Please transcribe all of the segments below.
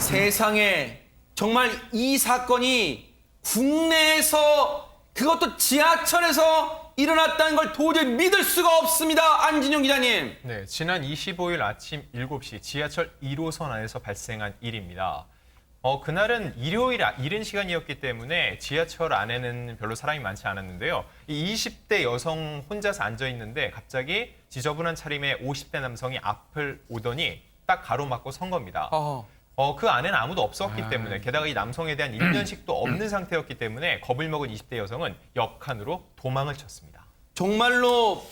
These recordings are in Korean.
세상에 정말 이 사건이 국내에서 그것도 지하철에서 일어났다는 걸 도저히 믿을 수가 없습니다. 안진용 기자님. 네, 지난 25일 아침 7시 지하철 1호선 안에서 발생한 일입니다. 그날은 일요일 이른 시간이었기 때문에 지하철 안에는 별로 사람이 많지 않았는데요. 이 20대 여성 혼자서 앉아 있는데 갑자기 지저분한 차림의 50대 남성이 앞을 오더니 딱 가로막고 선 겁니다. 그 안에는 아무도 없었기 때문에 게다가 이 남성에 대한 일면식도 없는 상태였기 때문에 겁을 먹은 20대 여성은 옆칸으로 도망을 쳤습니다. 정말로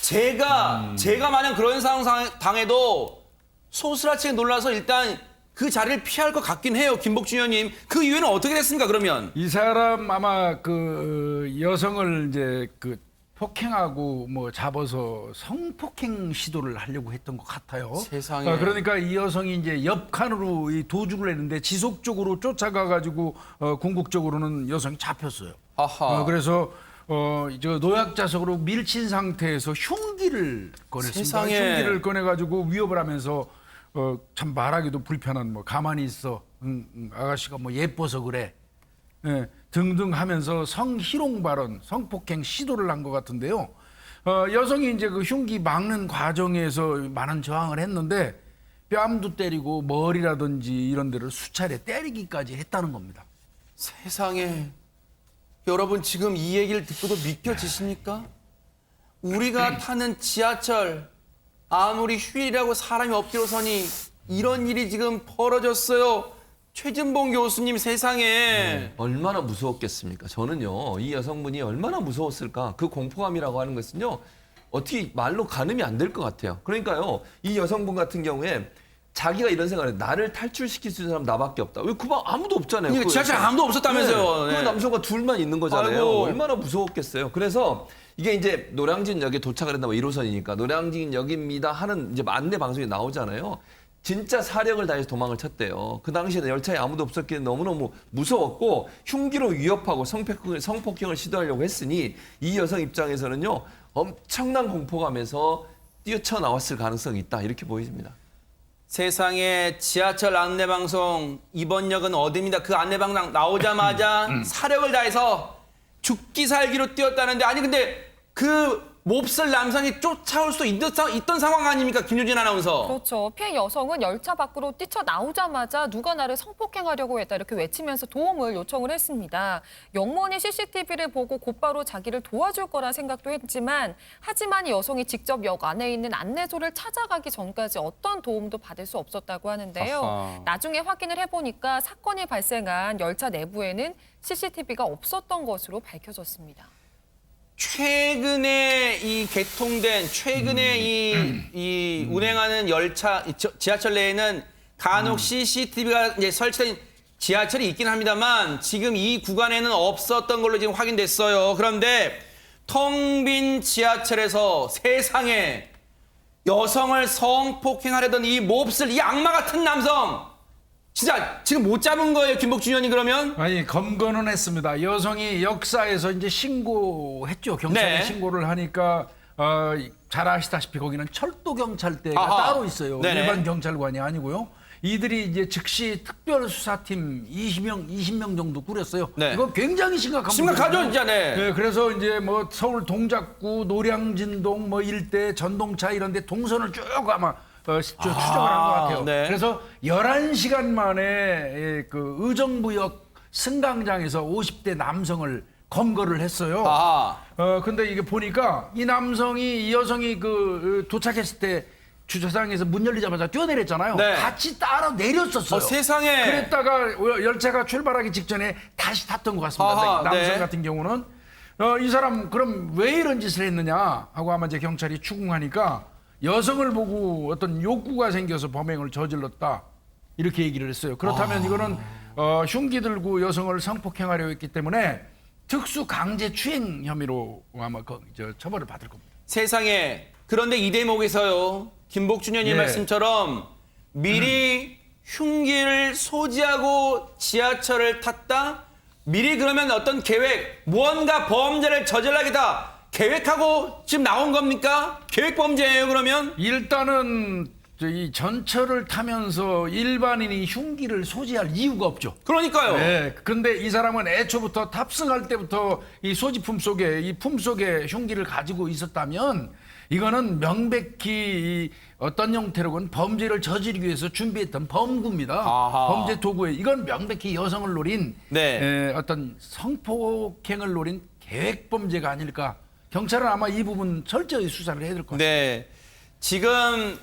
제가 만약 그런 상황 당해도 소스라치게 놀라서 일단 그 자리를 피할 것 같긴 해요. 김복준 의원님. 그 이유는 어떻게 됐습니까, 그러면? 이 사람 아마 그 여성을 이제 그 폭행하고 뭐 잡아서 성폭행 시도를 하려고 했던 것 같아요. 세상에. 그러니까 이 여성이 이제 옆칸으로 이 도주를 했는데 지속적으로 쫓아가 가지고 궁극적으로는 여성이 잡혔어요. 아하. 그래서 저 노약자석으로 밀친 상태에서 흉기를 꺼냈습니다. 세상에. 흉기를 꺼내 가지고 위협을 하면서 참 말하기도 불편한 뭐 가만히 있어 아가씨가 뭐 예뻐서 그래 등등 하면서 성희롱 발언, 성폭행 시도를 한 것 같은데요. 여성이 이제 그 흉기 막는 과정에서 많은 저항을 했는데 뺨도 때리고 머리라든지 이런 데를 수차례 때리기까지 했다는 겁니다. 세상에. 여러분 지금 이 얘기를 듣고도 믿겨지십니까? 우리가 타는 지하철 아무리 휴일이라고 사람이 없기로서니 이런 일이 지금 벌어졌어요. 최진봉 교수님 세상에. 얼마나 무서웠겠습니까? 저는요, 이 여성분이 얼마나 무서웠을까? 그 공포감이라고 하는 것은요, 어떻게 말로 가늠이 안 될 것 같아요. 그러니까요, 이 여성분 같은 경우에 자기가 이런 생각을 해요. 나를 탈출시킬 수 있는 사람 나밖에 없다. 왜 그방 아무도 없잖아요. 그러니까 지하철에 아무도 없었다면서요. 네. 네. 그 남성과 둘만 있는 거잖아요. 아이고. 얼마나 무서웠겠어요. 그래서 이게 이제 노량진역에 도착을 했나 봐. 1호선이니까 노량진역입니다 하는 이제 안내 방송이 나오잖아요. 진짜 사력을 다해서 도망을 쳤대요. 그 당시에는 열차에 아무도 없었기에 너무너무 무서웠고 흉기로 위협하고 성폭행을 시도하려고 했으니 이 여성 입장에서는요. 엄청난 공포감에서 뛰어나왔을 가능성이 있다. 이렇게 보입니다. 세상에 지하철 안내방송 이번 역은 어디입니다. 그 안내방송 나오자마자 사력을 다해서 죽기 살기로 뛰었다는데 아니 근데 그 몹쓸 남성이 쫓아올 수 있던 상황 아닙니까? 김유진 아나운서. 그렇죠. 피해 여성은 열차 밖으로 뛰쳐나오자마자 누가 나를 성폭행하려고 했다 이렇게 외치면서 도움을 요청을 했습니다. 영문이 CCTV를 보고 곧바로 자기를 도와줄 거라 생각도 했지만 하지만 이 여성이 직접 역 안에 있는 안내소를 찾아가기 전까지 어떤 도움도 받을 수 없었다고 하는데요. 아하. 나중에 확인을 해보니까 사건이 발생한 열차 내부에는 CCTV가 없었던 것으로 밝혀졌습니다. 최근에 최근에 이 운행하는 열차, 지하철 내에는 간혹 CCTV가 이제 설치된 지하철이 있긴 합니다만 지금 이 구간에는 없었던 걸로 지금 확인됐어요. 그런데 텅 빈 지하철에서 세상에 여성을 성폭행하려던 이 몹쓸 이 악마 같은 남성 진짜 지금 못 잡은 거예요, 김복준 의원님 그러면? 아니 검거는 했습니다. 여성이 역사에서 이제 신고했죠. 경찰에 네. 신고를 하니까 잘 아시다시피 거기는 철도 경찰대가 아하. 따로 있어요. 네네. 일반 경찰관이 아니고요. 이들이 이제 즉시 특별수사팀 20명 정도 꾸렸어요. 네. 이거 굉장히 심각한 심각하죠, 문제거든요. 진짜, 네. 네, 그래서 이제 뭐 서울 동작구, 노량진동 뭐 일대 전동차 이런 데 동선을 쭉 아마 추적을 한 것 같아요. 네. 그래서 11시간 만에 그 의정부역 승강장에서 50대 남성을 검거를 했어요. 근데 이게 보니까 이 남성이 이 여성이 도착했을 때 주차장에서 문 열리자마자 뛰어내렸잖아요. 네. 같이 따라 내렸었어요. 세상에. 그랬다가 열차가 출발하기 직전에 다시 탔던 것 같습니다. 아하, 남성 네. 같은 경우는 이 사람 그럼 왜 이런 짓을 했느냐 하고 아마 이제 경찰이 추궁하니까 여성을 보고 어떤 욕구가 생겨서 범행을 저질렀다 이렇게 얘기를 했어요. 그렇다면 이거는 흉기 들고 여성을 성폭행하려 했기 때문에 특수 강제 추행 혐의로 아마 처벌을 받을 겁니다. 세상에. 그런데 이 대목에서요. 김복준 의원님 예. 말씀처럼 미리 흉기를 소지하고 지하철을 탔다? 미리 그러면 어떤 계획, 무언가 범죄를 저질러야겠다 계획하고 지금 나온 겁니까? 계획 범죄예요 그러면? 일단은 이 전철을 타면서 일반인이 흉기를 소지할 이유가 없죠. 그러니까요. 네, 근데 이 사람은 애초부터 탑승할 때부터 이 소지품 속에 이 품 속에 흉기를 가지고 있었다면 이거는 명백히 이 어떤 형태로건 범죄를 저지르기 위해서 준비했던 범구입니다. 아하. 범죄 도구에 이건 명백히 여성을 노린 네. 어떤 성폭행을 노린 계획 범죄가 아닐까. 경찰은 아마 이 부분 철저히 수사를 해야 될 것 같습니다. 네. 지금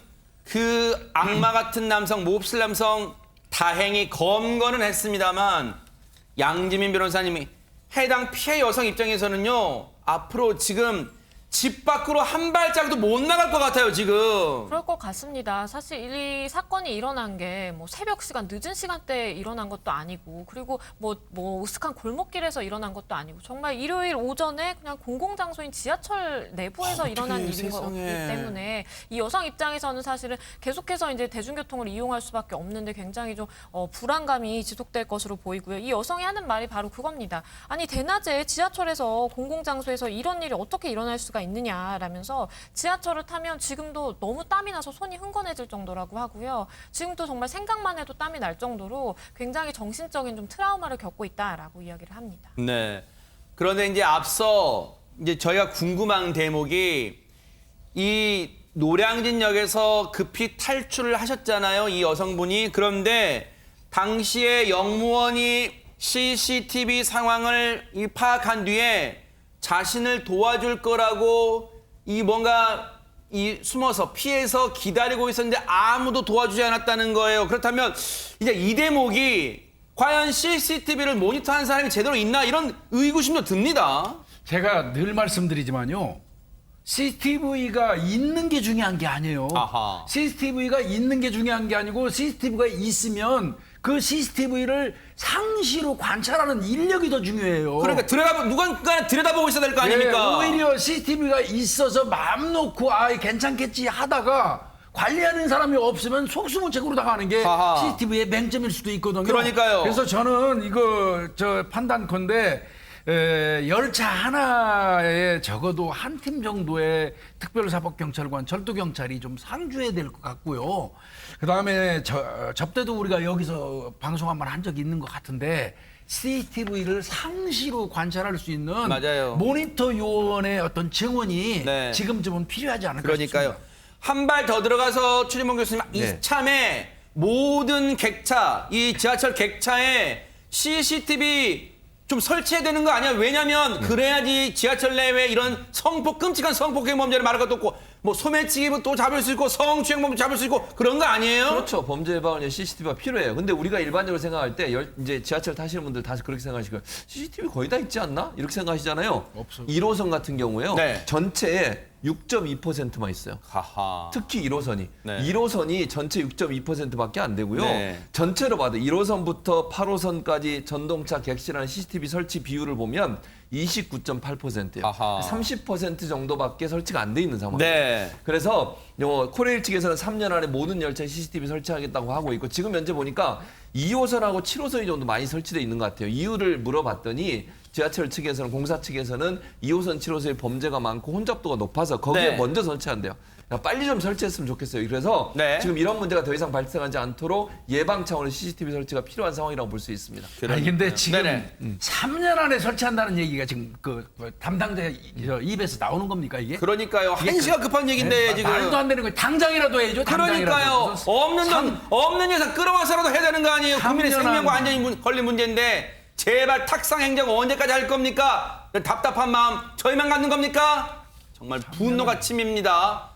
그 악마 같은 남성, 몹쓸 남성 다행히 검거는 했습니다만 양지민 변호사님이 해당 피해 여성 입장에서는요. 앞으로 지금 집 밖으로 한 발자국도 못 나갈 것 같아요, 지금. 그럴 것 같습니다. 사실 이 사건이 일어난 게 뭐 새벽 시간, 늦은 시간대에 일어난 것도 아니고, 그리고 뭐 으슥한 골목길에서 일어난 것도 아니고, 정말 일요일 오전에 그냥 공공장소인 지하철 내부에서 일어난 일인 거기 때문에 이 여성 입장에서는 사실은 계속해서 이제 대중교통을 이용할 수밖에 없는데 굉장히 좀 불안감이 지속될 것으로 보이고요. 이 여성이 하는 말이 바로 그겁니다. 아니 대낮에 지하철에서 공공장소에서 이런 일이 어떻게 일어날 수가 있느냐라면서 지하철을 타면 지금도 너무 땀이 나서 손이 흥건해질 정도라고 하고요. 지금도 정말 생각만 해도 땀이 날 정도로 굉장히 정신적인 좀 트라우마를 겪고 있다라고 이야기를 합니다. 네. 그런데 이제 앞서 이제 저희가 궁금한 대목이 이 노량진역에서 급히 탈출을 하셨잖아요. 이 여성분이. 그런데 당시에 영무원이 CCTV 상황을 파악한 뒤에 자신을 도와줄 거라고 이 뭔가 이 숨어서 피해서 기다리고 있었는데 아무도 도와주지 않았다는 거예요. 그렇다면 이제 이 대목이 과연 CCTV를 모니터하는 사람이 제대로 있나 이런 의구심도 듭니다. 제가 늘 말씀드리지만요. CCTV가 있는 게 중요한 게 아니에요. 아하. CCTV가 있는 게 중요한 게 아니고 CCTV가 있으면 그 CCTV를 상시로 관찰하는 인력이 더 중요해요. 그러니까 누군가 들여다보고 있어야 될 거 아닙니까? 예, 오히려 CCTV가 있어서 마음 놓고 괜찮겠지 하다가 관리하는 사람이 없으면 속수무책으로 당하는 게 아하. CCTV의 맹점일 수도 있거든요. 그러니까요. 그래서 저는 이거 판단컨대 열차 하나에 적어도 한 팀 정도의 특별사법경찰관, 절도경찰이 좀 상주해야 될 것 같고요. 그다음에 접대도 우리가 여기서 방송 한번 한 적이 있는 것 같은데 CCTV를 상시로 관찰할 수 있는 맞아요. 모니터 요원의 어떤 증언이 네. 지금쯤은 필요하지 않을까 그러니까요. 싶습니다. 한 발 더 들어가서 최진봉 교수님 네. 이참에 모든 객차, 이 지하철 객차에 CCTV 좀 설치해야 되는 거 아니야? 왜냐면 그래야지 지하철 내외 이런 끔찍한 성폭행 범죄를 말할 것도 없고 뭐 소매치기도 또 잡을 수 있고 성추행 범죄 잡을 수 있고 그런 거 아니에요? 그렇죠. 범죄 예방에 CCTV가 필요해요. 근데 우리가 일반적으로 생각할 때 이제 지하철 타시는 분들 다 그렇게 생각하시고 CCTV 거의 다 있지 않나? 이렇게 생각하시잖아요. 없어요. 1호선 같은 경우에요. 네. 전체에 6.2%만 있어요. 하하. 특히 1호선이. 네. 1호선이 전체 6.2%밖에 안 되고요. 네. 전체로 봐도 1호선부터 8호선까지 전동차 객실하는 CCTV 설치 비율을 보면 29.8%예요. 아하. 30% 정도밖에 설치가 안 돼 있는 상황이에요. 네. 그래서 코레일 측에서는 3년 안에 모든 열차에 CCTV 설치하겠다고 하고 있고 지금 현재 보니까 2호선하고 7호선이 정도 많이 설치되어 있는 것 같아요. 이유를 물어봤더니 지하철 측에서는 공사 측에서는 2호선, 7호선의 범죄가 많고 혼잡도가 높아서 거기에 네. 먼저 설치한대요. 빨리 좀 설치했으면 좋겠어요. 그래서 네. 지금 이런 문제가 더 이상 발생하지 않도록 예방 차원의 CCTV 설치가 필요한 상황이라고 볼 수 있습니다. 아니 근데 지금 네네. 3년 안에 설치한다는 얘기가 지금 그 담당자 입에서 나오는 겁니까 이게? 그러니까요. 한시가 급한 얘기인데 네, 지금. 말도 안 되는 거예요. 당장이라도 해야죠. 그러니까요. 당장이라도. 없는 예산 끌어와서라도 해야 되는 거 아니에요. 국민의 3년 생명과 안- 안전이 걸린 문제인데 제발 탁상 행정 언제까지 할 겁니까? 답답한 마음 저희만 갖는 겁니까? 정말 분노가 침입니다.